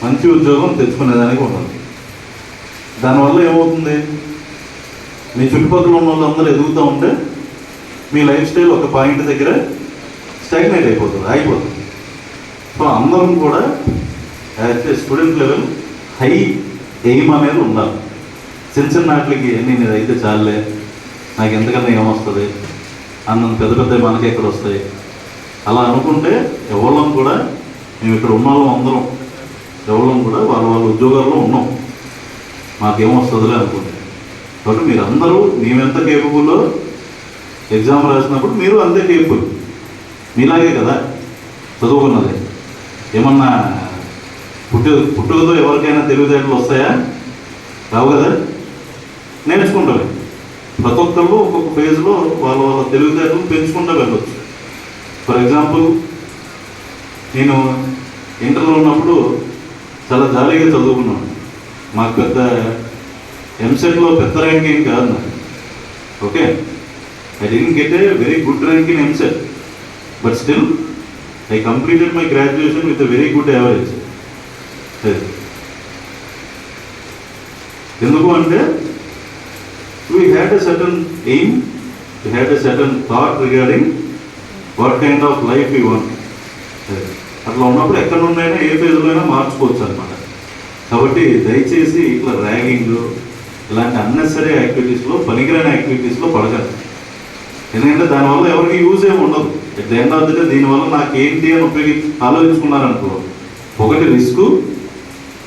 మంచి ఉద్యోగం తెచ్చుకునేదానికి ఉండాలి. దానివల్ల ఏమవుతుంది, మీ చుట్టుపక్కల ఉన్న వాళ్ళందరూ ఎదుగుతూ ఉంటే మీ లైఫ్ స్టైల్ ఒక పాయింట్ దగ్గర స్టాగ్నేట్ అయిపోతుంది, ఆగిపోతుంది. సో అందరం కూడా as a student level high aim అనేది ఉండాలి. చిన్న చిన్న వాటికి నేను ఇదైతే చాలే, నాకు ఎంతకన్నా ఏమొస్తుంది, అన్నంత పెద్ద పెద్ద మనకి ఎక్కడ వస్తాయి అలా అనుకుంటే ఎవళ్ళం కూడా, మేము ఇక్కడ ఉన్న వాళ్ళం అందరం ఎవళ్ళం కూడా వాళ్ళ ఉద్యోగాల్లో ఉన్నాం, మాకేమొస్తుందిలే అనుకుంటే. కాబట్టి మీరందరూ మేమెంత కేపబుల్లో ఎగ్జామ్ రాసినప్పుడు మీరు అంతే కేపబుల్. మీలాగే కదా చదువుకున్నది. ఏమన్నా పుట్టుకతో ఎవరికైనా తెలివితేటలు వస్తాయా? రావు కదా, నేర్చుకుంటామే. ప్రతి ఒక్కళ్ళు ఒక్కొక్క ఫేజ్లో వాళ్ళ తెలివితేటలు పెంచుకుంటూ వెళ్ళొచ్చు. ఫర్ ఎగ్జాంపుల్, నేను ఇంటర్లో ఉన్నప్పుడు చాలా జాలీగా చదువుకున్నాను. మాకు పెద్ద ఎంసెట్లో పెద్ద ర్యాంకింగ్ కాదు నాకు. Okay, I didn't get a very good rank in EAMCET, but still I completed my graduation with a very good average. ఎందుకు అంటే we had a certain aim, we had a certain thought regarding what kind of life we want. అట్లా ఉన్నప్పుడు ఎక్కడ ఉన్నాయినా ఏ ఫేజ్లో అయినా మార్చుకోవచ్చు అనమాట. కాబట్టి దయచేసి ఇట్లా ర్యాగింగ్ ఇలాంటి అన్నెసరీ యాక్టివిటీస్లో, పనికిరాని యాక్టివిటీస్లో పడగలరు. ఎందుకంటే దానివల్ల ఎవరికి యూజ్ ఏమి ఉండదు. At the end of the day దీనివల్ల నాకు ఏంటి అని ఆలోచించుకున్నారనుకో, ఒకటి రిస్క్,